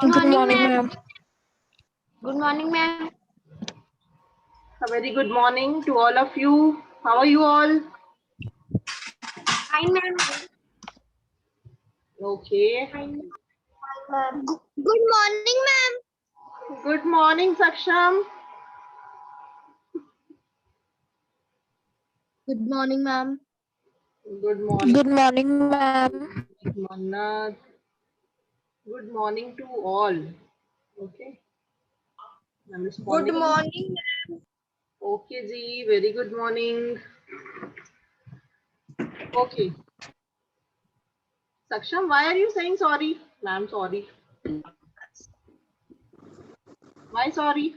Good morning, ma'am. ma'am. Good morning, ma'am. A very good morning to all of you. How are you all? Fine, ma'am. Okay. Good morning, ma'am. Good morning, Saksham. Good morning, ma'am. Good morning, Good morning, ma'am. Mannat. Good morning to all. Okay. I'm responding. Good morning. Okay, ji. Very good morning. Okay. Saksham, why are you saying sorry? Ma'am, sorry. Why sorry?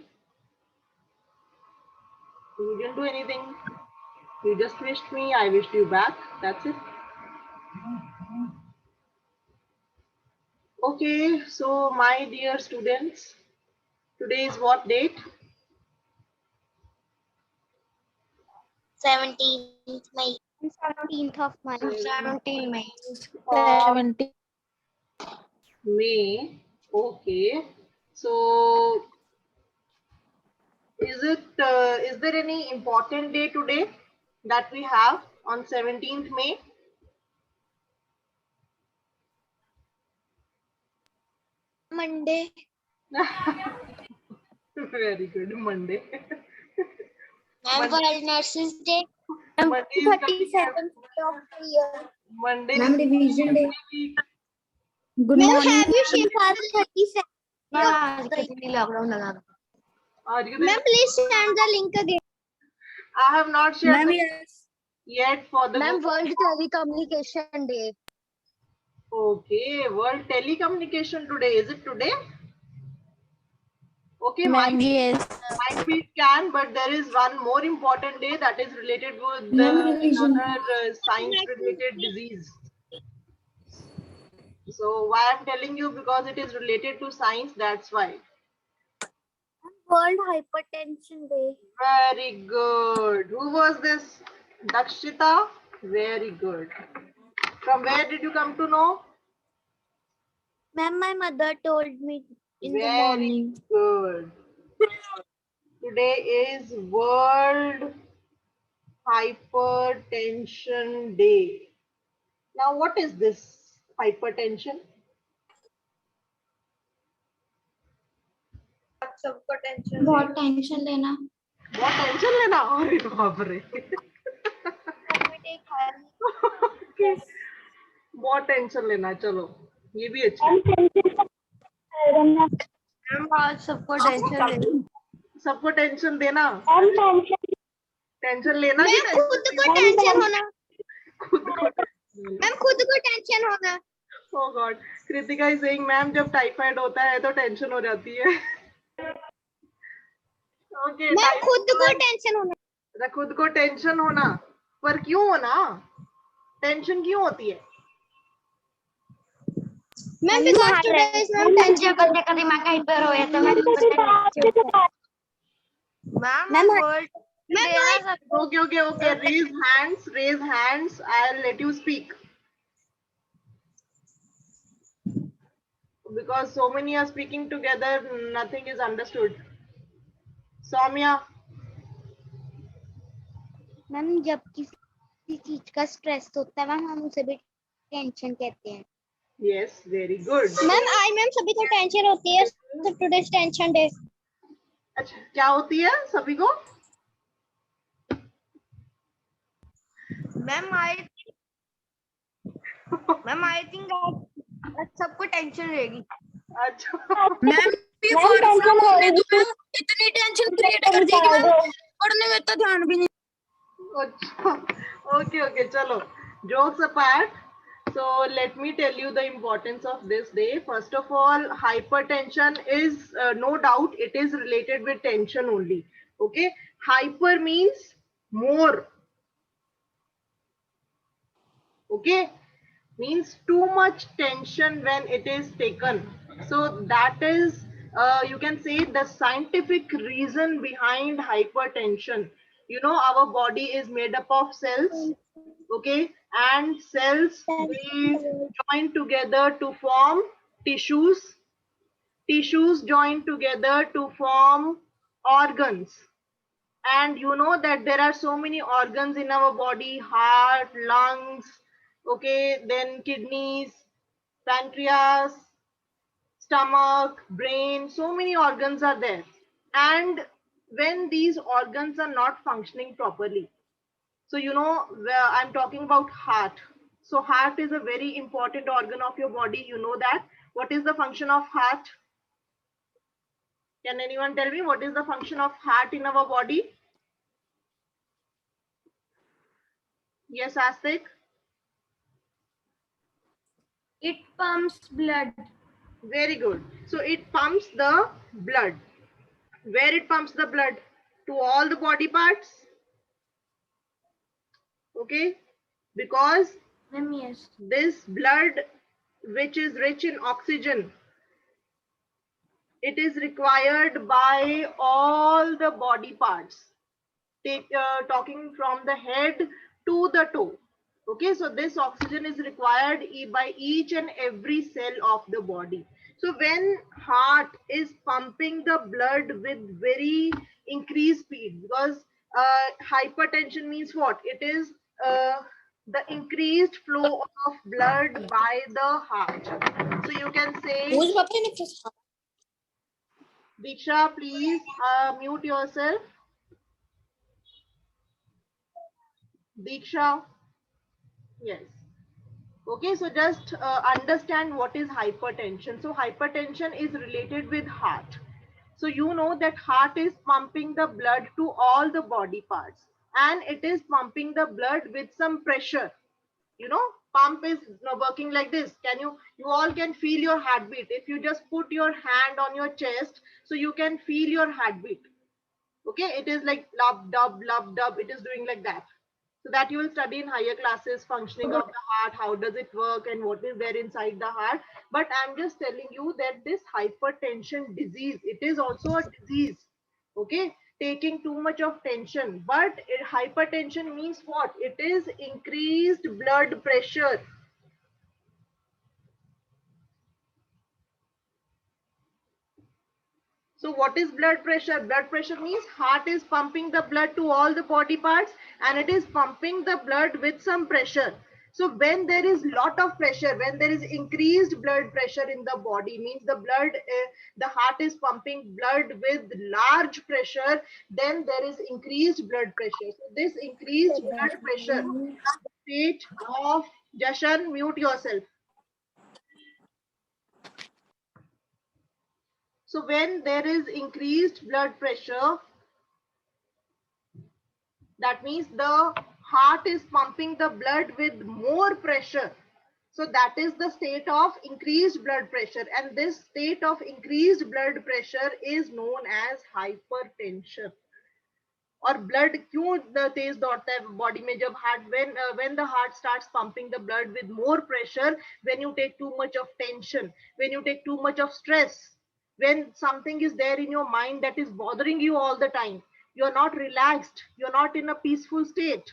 You didn't do anything. You just wished me. I wished you back. That's it. Okay. So, my dear students, today is what date? 17th May. 17th of May. 17th May. 70. May. Okay. So, is there any important day today that we have on 17th May? Monday. Very good. Monday. Ma'am, World Nurses Day. Monday is coming up. 37th of the year. Monday Ma'am, is revision day. every week. Good morning. Have you shared the 37th? Are you there? Ma'am, please send the link again. I have not shared Ma'am, the yes. yet for the Ma'am, Google. World Telecommunication Day. Okay, World Telecommunication Today. Is it today? Okay, Ma'am, yes. might be can, but there is one more important day that is related with Ma'am, revision. another science-related disease. So why I'm telling you, because it is related to science, that's why. World Hypertension Day. Very good. Who was this? Dakshita? Very good. From where did you come to know? Ma'am, my mother told me in the Very morning. good. Today is World Hypertension Day. Now, what is this hypertension? बहुत tension लेना. बहुत tension लेना. अरे बाप रे. बहुत tension लेना. चलो, ये भी अच्छा है. सबको टेंशन लेना. सबको टेंशन देना. टेंशन लेना कि मैम खुद को टेंशन होना. खुद को. मैम खुद को टेंशन होना. Oh God, Kritika is saying, ma'am जब टाइफाइड होता है तो टेंशन हो जाती है. Okay. मैम खुद को टेंशन होना. खुद को टेंशन होना. पर क्यों होना? टेंशन क्यों होती है? Ma'am because today is ma'am tension करने का दिमाग कहीं पर हो तो ma'am world Okay. Raise hands. I'll let you speak. Because so many are speaking together, nothing is understood. Soumya. Ma'am जब किसी चीज का स्ट्रेस होता है मैम हम उसे भी टेंशन कहते हैं. Yes, very good. मैम सभी को टेंशन होती है. So today's tension day. अच्छा, क्या होती है सभी को? मैम आई थिंक सबको टेंशन रहेगी. अच्छा. मैम ये फॉर्म फ्रॉम होने तो मैम इतनी टेंशन क्रिएट कर दी कि मैम पढ़ने में तो ध्यान भी नहीं. अच्छा. Okay. चलो. Jokes apart. So let me tell you the importance of this day. First of all, hypertension is no doubt it is related with tension only. Okay. Hyper means more. Okay. Means too much tension when it is taken. So that is you can say the scientific reason behind hypertension. You know, our body is made up of cells. Okay, and cells they join together to form tissues. tissues join together to form organs. And you know that there are so many organs in our body: heart, lungs, okay, then kidneys, pancreas, stomach, brain, so many organs are there. And when these organs are not functioning properly, so you know, I'm talking about heart. So heart is a very important organ of your body, you know that. What is the function of heart? Can anyone tell me what is the function of heart in our body? Yes, Astik? It pumps blood. Very good. So it pumps the blood. Where it pumps the blood? To all the body parts. Okay. Because Ma'am, yes. this blood, which is rich in oxygen, it is required by all the body parts. Talking from the head to the toe. Okay, so this oxygen is required by each and every cell of the body. So when heart is pumping the blood with very increased speed, because hypertension means what? It is the increased flow of blood by the heart. So you can say, Diksha, please mute yourself. Diksha. Yes. Okay, so just understand what is hypertension. So hypertension is related with heart. So you know that heart is pumping the blood to all the body parts, and it is pumping the blood with some pressure. You know, pump is working like this. You all can feel your heartbeat. If you just put your hand on your chest, so you can feel your heartbeat. Okay, it is like lub dub, it is doing like that. So that you will study in higher classes, functioning of the heart, how does it work and what is there inside the heart. But I'm just telling you that this hypertension disease, it is also a disease. Okay, taking too much of tension. But hypertension means what? It is increased blood pressure. So what is blood pressure? Blood pressure means heart is pumping the blood to all the body parts, and it is pumping the blood with some pressure. So when there is lot of pressure, when there is increased blood pressure in the body, means the heart is pumping blood with large pressure, then there is increased blood pressure. So this increased blood pressure, the state of, Jashan, mute yourself. So when there is increased blood pressure, that means the heart is pumping the blood with more pressure. So that is the state of increased blood pressure. And this state of increased blood pressure is known as hypertension. और blood क्यों तेज दौड़ता है body में जब heart when the heart starts pumping the blood with more pressure, when you take too much of tension, when you take too much of stress, when something is there in your mind that is bothering you all the time, you're not relaxed, you're not in a peaceful state.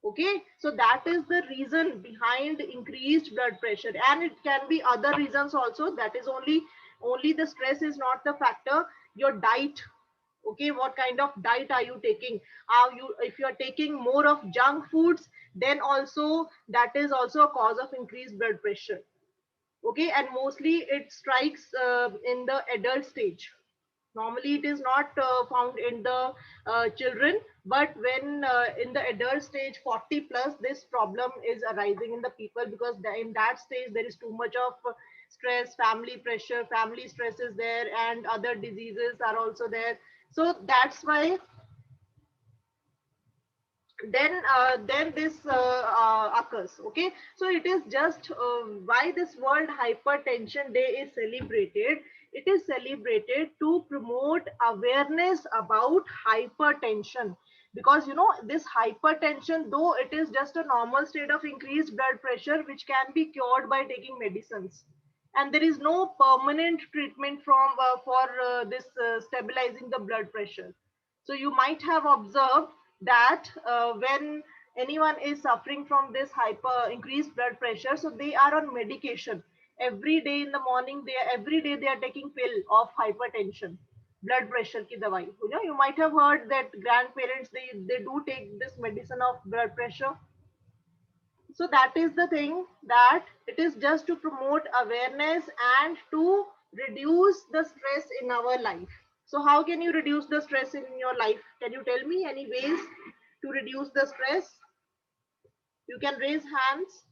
Okay, so that is the reason behind increased blood pressure, and it can be other reasons also. That is only the stress is not the factor. Your diet, okay, what kind of diet are you taking? Are you, if you are taking more of junk foods, then also that is also a cause of increased blood pressure. Okay, and mostly it strikes in the adult stage. Normally it is not found in the children, but when in the adult stage 40 plus, this problem is arising in the people, because in that stage there is too much of stress, family pressure, family stress is there, and other diseases are also there. So that's why then this occurs. Okay, so it is just why this World Hypertension Day is celebrated. It is celebrated to promote awareness about hypertension, because you know this hypertension, though it is just a normal state of increased blood pressure which can be cured by taking medicines, and there is no permanent treatment for this stabilizing the blood pressure. So you might have observed that when anyone is suffering from this hyper increased blood pressure, so they are on medication, every day in the morning, every day they are taking pill of hypertension, blood pressure ki dawai. You might have heard that grandparents, they do take this medicine of blood pressure. So that is the thing, that it is just to promote awareness and to reduce the stress in our life. So how can you reduce the stress in your life? Can you tell me any ways to reduce the stress? You can raise hands.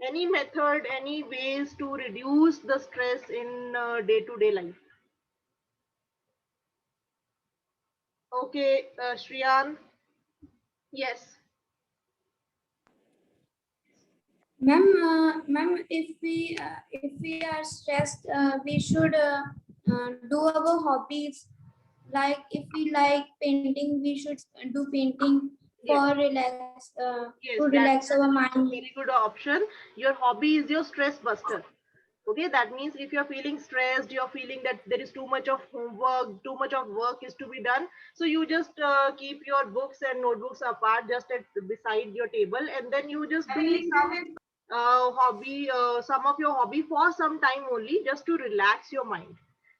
Any method, any ways to reduce the stress in day-to-day life? Okay, Shriyan. Yes. Ma'am, if we are stressed, we should do our hobbies. Like if we like painting, we should do painting Yes. for relax Yes, to relax our mind. very good option. Your hobby is your stress buster. Okay, that means if you're feeling stressed, you're feeling that there is too much of homework, too much of work is to be done. So you just keep your books and notebooks apart, just beside your table, and then you just do some hobby, some of your hobby for some time only, just to relax your mind.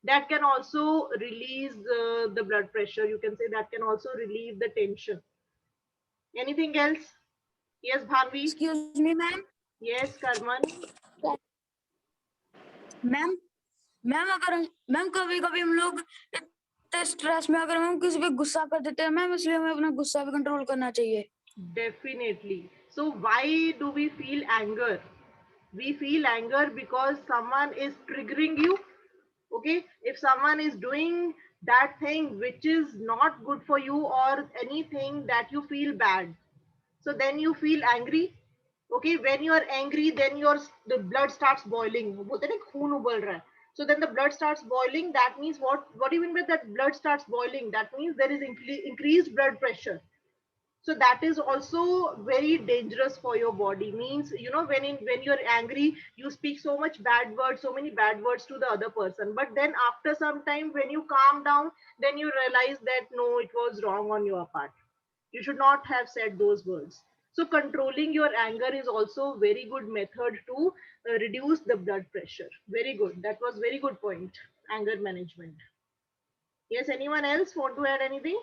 That can also release the blood pressure. You can say that can also relieve the tension. Anything else? Yes, Bhanvi. Excuse me, ma'am. Yes, Karman. Ma'am ma'am अगर ma'am कभी कभी हम लोग इतने stress में अगर हम किसी पे गुस्सा कर देते हैं मैम, इसलिए हमें अपना गुस्सा भी कंट्रोल करना चाहिए. Definitely. So why do we feel anger? We feel anger because someone is triggering you. Okay, if someone is doing that thing which is not good for you, or anything that you feel bad, so then you feel angry. Okay, when you are angry, then the blood starts boiling. बोलते हैं ना, खून उबल रहा है. So then the blood starts boiling. That means what do you mean by that? Blood starts boiling. That means there is increased blood pressure. So that is also very dangerous for your body. Means, when you're angry, you speak so much bad words, so many bad words to the other person, but then after some time, when you calm down, then you realize that no, it was wrong on your part. You should not have said those words. So controlling your anger is also very good method to reduce the blood pressure. Very good, that was very good point. Anger management. Yes, anyone else want to add anything?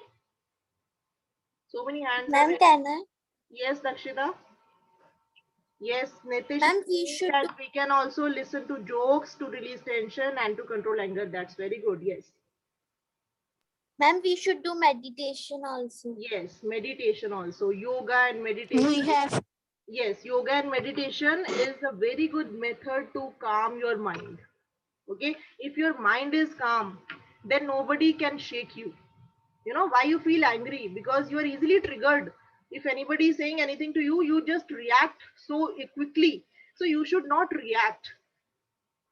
So many hands are Ma'am, raised. can I? Yes, Dakshita. Yes, Nitish. Ma'am, we should That we can also listen to jokes to release tension and to control anger. That's very good. Yes. Ma'am, we should do meditation also. Yes, meditation also. Yoga and meditation. We have Yes, yoga and meditation is a very good method to calm your mind. Okay, if your mind is calm, then nobody can shake you. You know why you feel angry? Because you are easily triggered. If anybody is saying anything to you, you just react so quickly. So you should not react.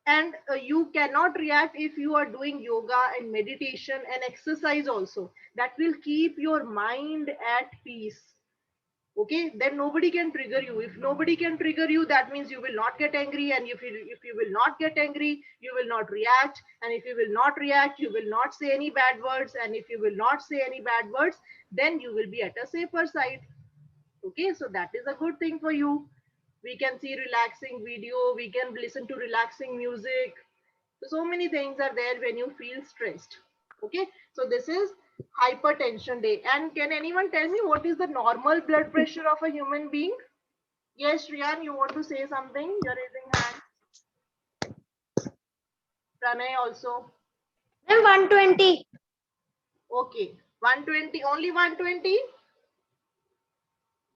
And you cannot react if you are doing yoga and meditation and exercise also. That will keep your mind at peace. Okay, then nobody can trigger you. If nobody can trigger you, that means you will not get angry, and if you will not get angry, you will not react, and if you will not react, you will not say any bad words, and if you will not say any bad words, then you will be at a safer side. Okay, so that is a good thing for you. We can see relaxing video, we can listen to relaxing music. So many things are there when you feel stressed. Okay, so this is hypertension day. And can anyone tell me what is the normal blood pressure of a human being? Yes, Rian, you want to say something? You're raising hand. Pranay also. Ma'am, 120. Okay, 120, only 120.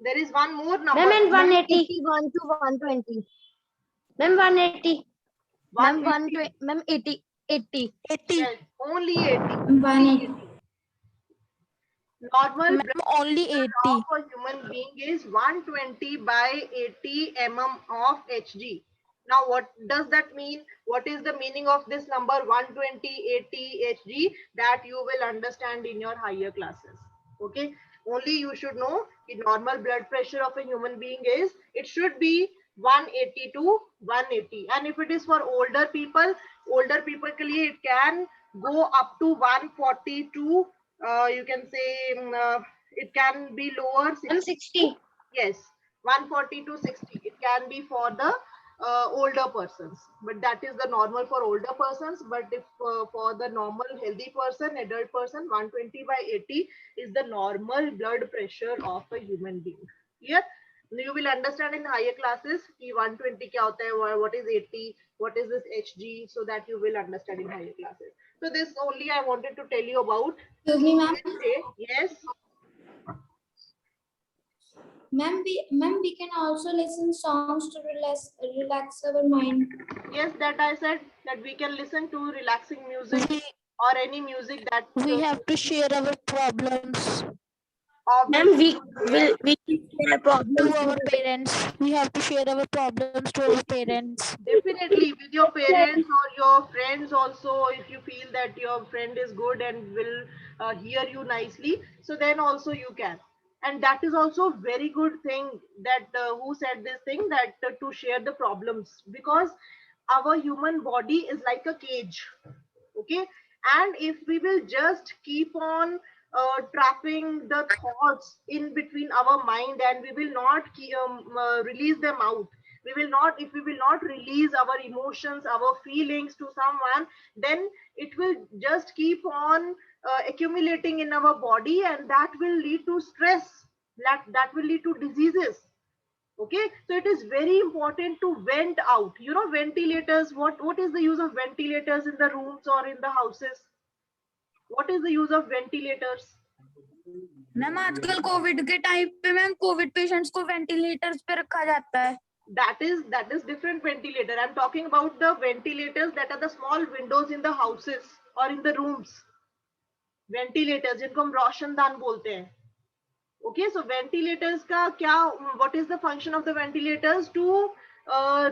There is one more number. Ma'am, and 180. 1 to 120. Ma'am, 180. Ma'am, 120. Ma'am, 80. 80. 80. Yes, only 80. 180. Normal Ma'am, blood only pressure 80. of a human being is 120 by 80 mm of Hg. Now, what does that mean? What is the meaning of this number 120 80 Hg? That you will understand in your higher classes. Okay. Only you should know the normal blood pressure of a human being is, it should be 180 to 180. And if it is for older people के लिए it can go up to 140 to you can say it can be lower. Ma'am, 60. Yes, 140 to 60. It can be for the older persons, but that is the normal for older persons. But if for the normal healthy person, adult person, 120/80 is the normal blood pressure of a human being. Clear? You will understand in higher classes कि 120 क्या होता है, what is 80, what is this Hg, so that you will understand in higher classes. So this only I wanted to tell you about. Excuse me, ma'am. Yes. Ma'am, we can also listen songs to relax our mind. Yes, that I said that we can listen to relaxing music or any music that We have to share our problems Ma'am, obviously, we can share to problems. our parents. We have to share our problems to our parents. definitely with your parents or your friends also. If you feel that your friend is good and will hear you nicely, so then also you can. And that is also a very good thing that who said this thing, that to share the problems, because our human body is like a cage. Okay, and if we will just keep on trapping the thoughts in between our mind, and we will not release them out, we will not, if we will not release our emotions, our feelings to someone, then it will just keep on accumulating in our body, and that will lead to stress, that will lead to diseases. Okay, so it is very important to vent out. You know, ventilators, what is the use of ventilators in the rooms or in the houses? What is the use of ventilators? Ma'am आजकल Covid के time पे ma'am Covid patients को ventilators पे रखा जाता है. That is different ventilator. I'm talking about the ventilators that are the small windows in the houses or in the rooms. Ventilators जिनको हम रोशनदान बोलते हैं. Okay, so ventilators का क्या, what is the function of the ventilators? To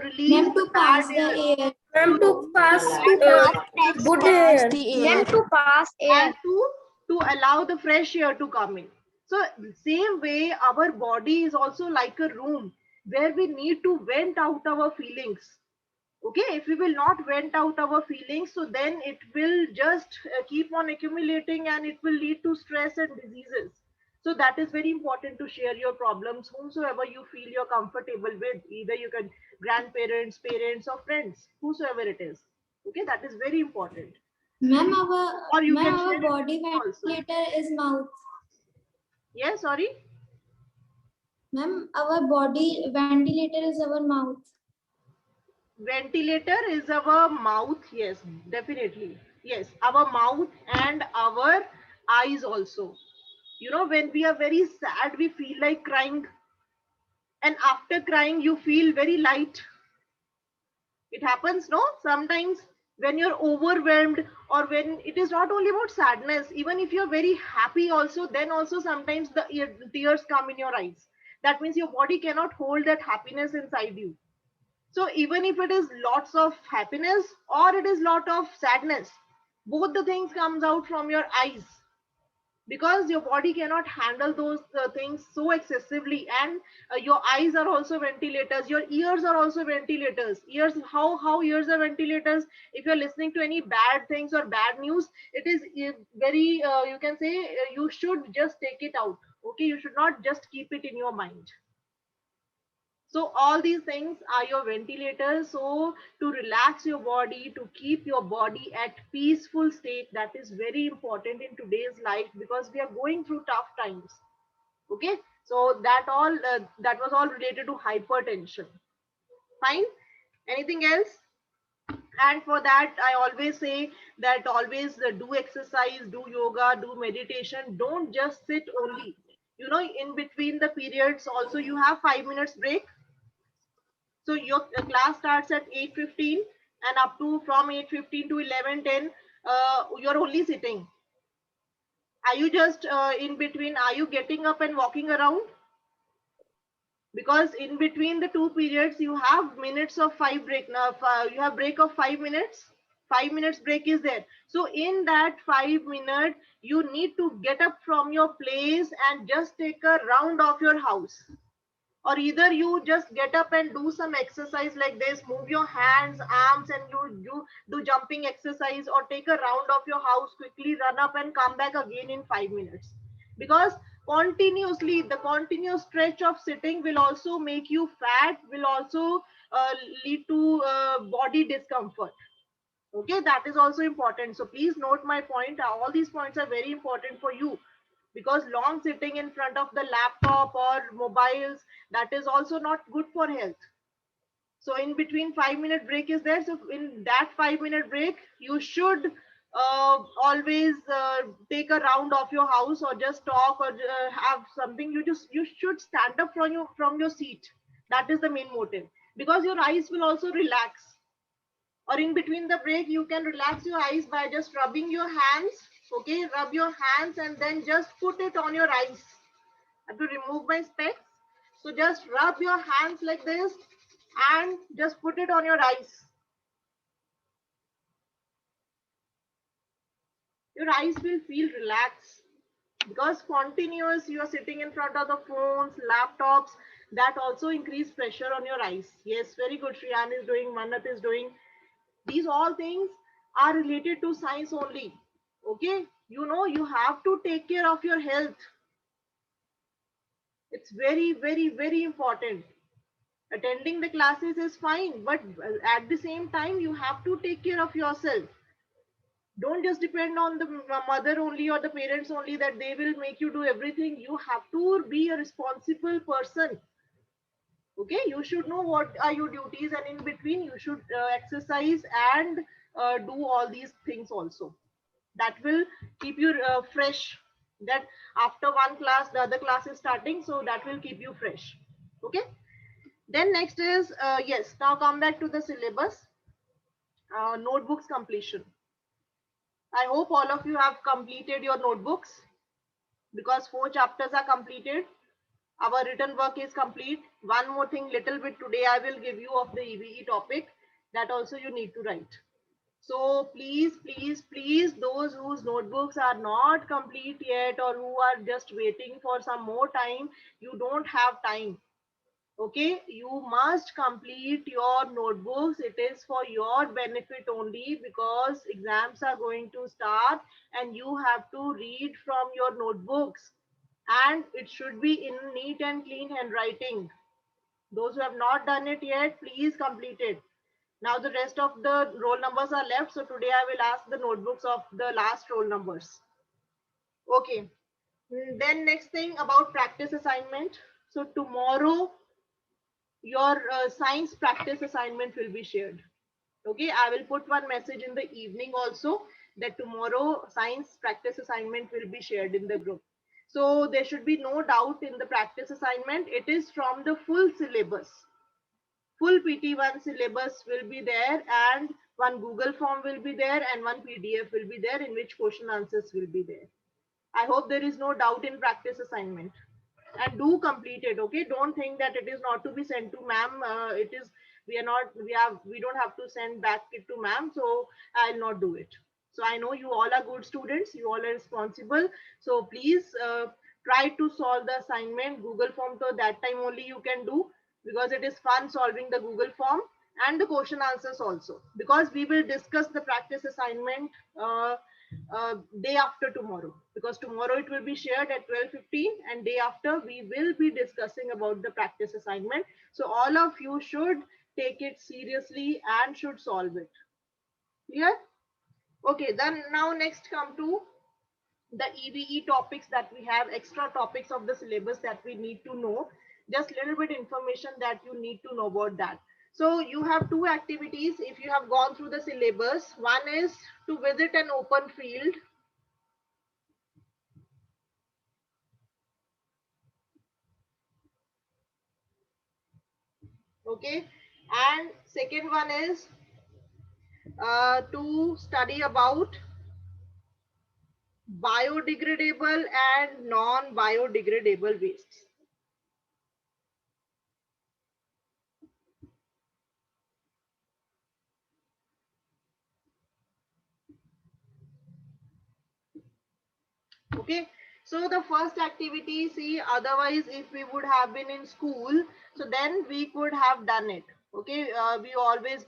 release Ma'am, to the pass bad the air. air. Ma'am, to pass good Pass air. the air. Ma'am, to pass air. And to allow the fresh air to come in. So same way, our body is also like a room where we need to vent out our feelings. Okay, if we will not vent out our feelings, so then it will just keep on accumulating, and it will lead to stress and diseases. So that is very important, to share your problems whomsoever you feel you're comfortable with. Either you can grandparents, parents, or friends, whosoever it is. Okay, that is very important. Ma'am, Or you can our share it body also. ventilator is mouth. Yeah, sorry. Ma'am, our body ventilator is our mouth. Ventilator is our mouth. Yes, definitely. Yes, our mouth and our eyes also. You know, when we are very sad, we feel like crying, and after crying you feel very light. It happens, no, sometimes when you're overwhelmed, or when it is not only about sadness, even if you're very happy also, then also sometimes the tears come in your eyes. That means your body cannot hold that happiness inside you. So even if it is lots of happiness or it is lot of sadness, both the things comes out from your eyes, because your body cannot handle those things so excessively. And your eyes are also ventilators, your ears are also ventilators. Ears, how ears are ventilators? If you're listening to any bad things or bad news, it is very you can say you should just take it out. Okay, you should not just keep it in your mind. So all these things are your ventilators. So to relax your body, to keep your body at peaceful state, that is very important in today's life, because we are going through tough times. Okay, so that all that was all related to hypertension. Fine. Anything else? And for that, I always say that always do exercise, do yoga, do meditation. Don't just sit only. You know, in between the periods also you have 5 minutes break. So your class starts at 8:15, and up to from 8:15 to 11:10, you're only sitting. Are you just in between? Are you getting up and walking around? Because in between the two periods, you have minutes of five break. Now you have break of 5 minutes. 5 minutes break is there. So in that 5 minutes, you need to get up from your place and just take a round of your house. Or either you just get up and do some exercise like this, move your hands, arms, and you do jumping exercise, or take a round of your house, quickly run up and come back again in 5 minutes. Because Continuously, the continuous stretch of sitting will also make you fat, will also lead to body discomfort. Okay, that is also important. So please note my point. All these points are very important for you, because long sitting in front of the laptop or mobiles, that is also not good for health. So in between 5 minute break is there. So in that 5 minute break, you should always take a round of your house, or just talk, or have something. You should stand up from your seat. That is the main motive, because your eyes will also relax. Or in between the break, you can relax your eyes by just rubbing your hands. Okay, rub your hands and then just put it on your eyes. I have to remove my specs. So just rub your hands like this and just put it on your eyes. Your eyes will feel relaxed, because continuous you are sitting in front of the phones, laptops, that also increase pressure on your eyes. Yes, very good. Shriyan is doing, Manat is doing. These all things are related to science only. Okay, you have to take care of your health. It's very, very, very important. Attending the classes is fine, but at the same time, you have to take care of yourself. Don't just depend on the mother only or the parents only, that they will make you do everything. You have to be a responsible person. Okay, you should know what are your duties, and in between you should exercise and do all these things also. That will keep you fresh, that after one class the other class is starting, so that will keep you fresh. Okay, then next is yes, now come back to the syllabus. Notebooks completion. I hope all of you have completed your notebooks, because 4 chapters are completed. Our written work is complete. One more thing, little bit today I will give you of the EVE topic, that also you need to write. So please, please, please, those whose notebooks are not complete yet, or who are just waiting for some more time, you don't have time. Okay, you must complete your notebooks. It is for your benefit only, because exams are going to start and you have to read from your notebooks, and it should be in neat and clean handwriting. Those who have not done it yet, please complete it. Now the rest of the roll numbers are left, so today I will ask the notebooks of the last roll numbers. Okay, then next thing about practice assignment. So tomorrow your science practice assignment will be shared. Okay, I will put one message in the evening also, that tomorrow science practice assignment will be shared in the group. So there should be no doubt in the practice assignment. It is from the full syllabus. Full PT1 syllabus will be there, and one Google form will be there, and one PDF will be there, in which question answers will be there. I hope there is no doubt in practice assignment, and do complete it. Okay, don't think that it is not to be sent to ma'am. It is, we don't have to send back it to ma'am, so I'll not do it. So I know you all are good students, you all are responsible, so please try to solve the assignment. Google form, so that time only you can do, because it is fun solving the Google form, and the question answers also, because we will discuss the practice assignment day after tomorrow, because tomorrow it will be shared at 12:15, and day after we will be discussing about the practice assignment. So all of you should take it seriously and should solve it. Clear? Okay, then now next come to the EVE topics that we have, extra topics of the syllabus that we need to know. Just little bit information that you need to know about that. So you have 2 activities if you have gone through the syllabus. One is to visit an open field. Okay, and second one is to study about biodegradable and non-biodegradable wastes. Okay, so the first activity, see, otherwise if we would have been in school, so then we could have done it. Okay, we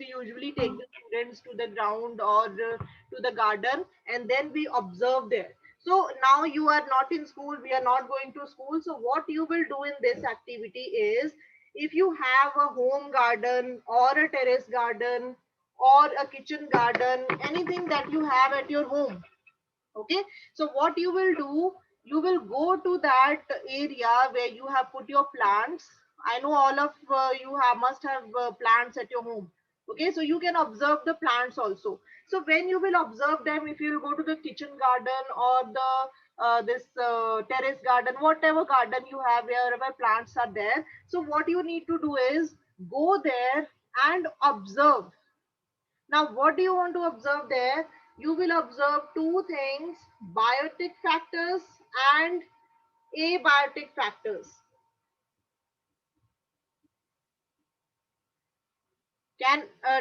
usually take the students to the ground, or to the garden, and then we observe there. So now you are not in school, we are not going to school. So what you will do in this activity is, if you have a home garden or a terrace garden or a kitchen garden, anything that you have at your home, okay, so what you will do, you will go to that area where you have put your plants. I know all of you must have plants at your home. Okay, so you can observe the plants also. So when you will observe them, if you will go to the kitchen garden or the this terrace garden, whatever garden you have, wherever plants are there, so what you need to do is go there and observe. Now, what do you want to observe there? You will observe two things: biotic factors and abiotic factors.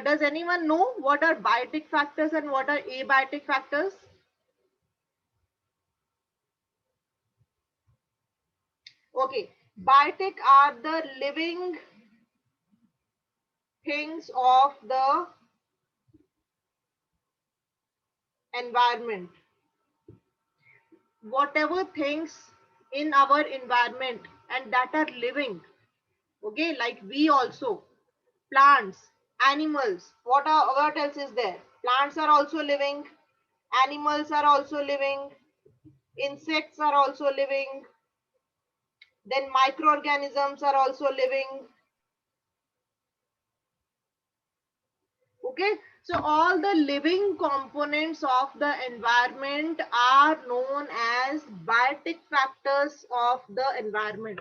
Does anyone know what are biotic factors and what are abiotic factors? Okay, biotic are the living things of the environment. Whatever things in our environment and that are living, okay, like we also, plants, animals, what else is there? Plants are also living, animals are also living, insects are also living, then microorganisms are also living. Okay, so all the living components of the environment are known as biotic factors of the environment.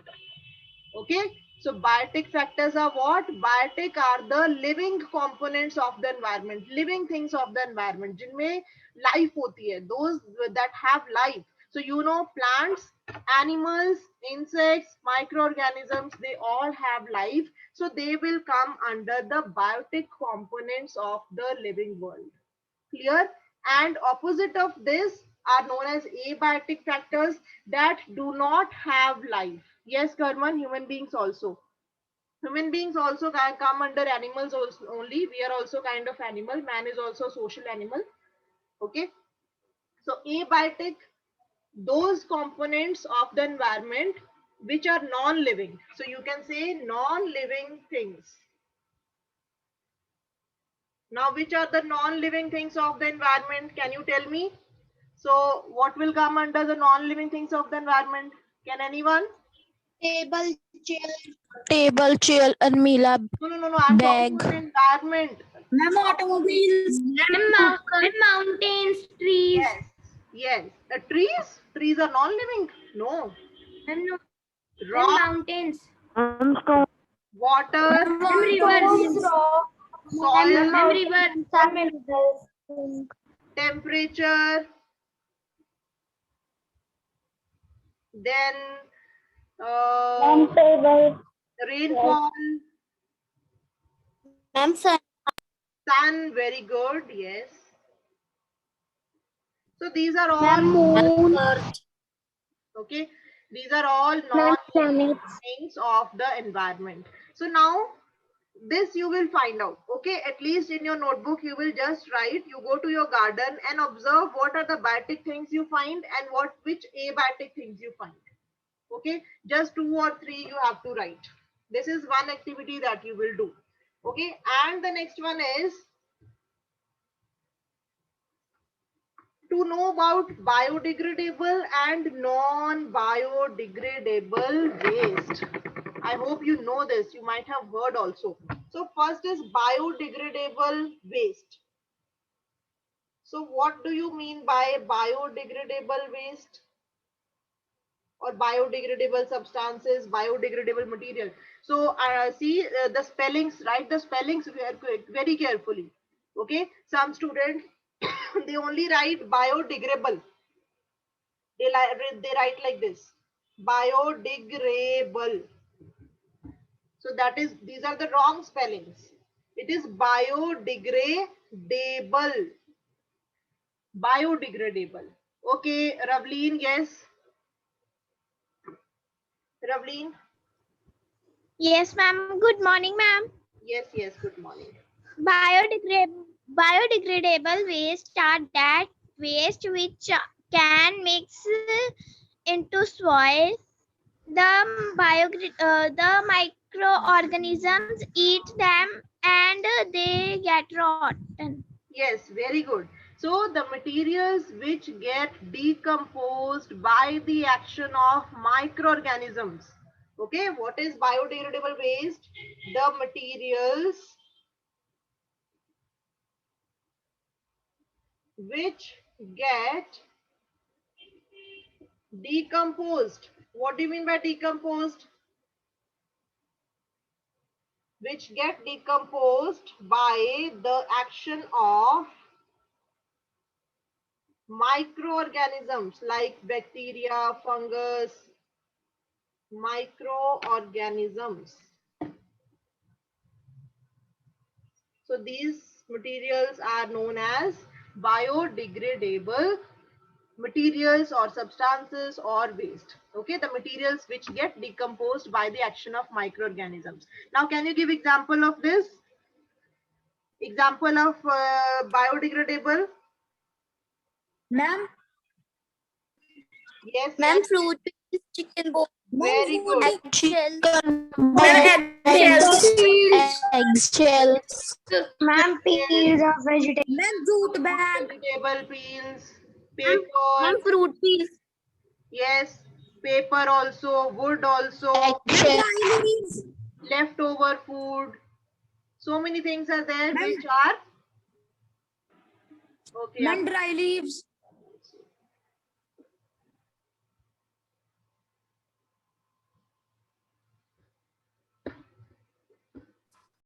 Okay, so biotic factors are what? Biotic are the living components of the environment, living things of the environment, जिनमें life होती है, those that have life. So you know, plants, animals, insects, microorganisms, they all have life. So they will come under the biotic components of the living world. Clear? And opposite of this are known as abiotic factors that do not have life. Yes, Karman, human beings also. Human beings also can come under animals also only. We are also kind of animal. Man is also a social animal. Okay. So abiotic, those components of the environment which are non-living. So you can say non-living things. Now, which are the non-living things of the environment? Can you tell me? So what will come under the non-living things of the environment? Can anyone? Table, chair, Almira, No. I'm talking bag. about environment. Ma'am, automobiles. Mountains, trees. Yes. The trees are non-living. No. Ma'am, Rock, mountains. water, Rivers. soil, Rivers. temperature, then rainfall, sun. Very good. Yes. So these are all okay. These are all non-living things of the environment. So now this you will find out. Okay, at least in your notebook you will just write. You go to your garden and observe what are the biotic things you find and which abiotic things you find. Okay, just 2 or 3 you have to write. This is one activity that you will do. Okay, and the next one is to know about biodegradable and non-biodegradable waste. I hope you know this. You might have heard also. So first is biodegradable waste. So what do you mean by biodegradable waste? Or biodegradable substances, biodegradable material. So see the spellings, write the spellings very carefully. Okay, some students they only write biodegradable. They write like this, biodegradable. So that is, these are the wrong spellings. It is biodegradable. Biodegradable. Okay, Ravleen, yes. Ravleen? Yes, ma'am. Good morning, ma'am. Yes, good morning. Biodegradable waste are that waste which can mix into soil. The microorganisms eat them and they get rotten. Yes, very good. So the materials which get decomposed by the action of microorganisms. Okay, what is biodegradable waste? The materials which get decomposed. What do you mean by decomposed? Which get decomposed by the action of microorganisms like bacteria, fungus, microorganisms. So these materials are known as biodegradable materials or substances or waste. Okay, the materials which get decomposed by the action of microorganisms. Now, can you give example of this? Example of biodegradable? Ma'am, Yes, Ma'am, yes, fruit peels, chicken bones, very good. eggshells, Eggshells. Ma'am, Yes, peels of vegetable. ma'am, jute bag. vegetable peels, ma'am, paper, fruit peels, yes, paper also, wood also, Ma'am, Eggshells. dry leaves. leftover food. So many things are there Ma'am, which are okay. ma'am, dry leaves.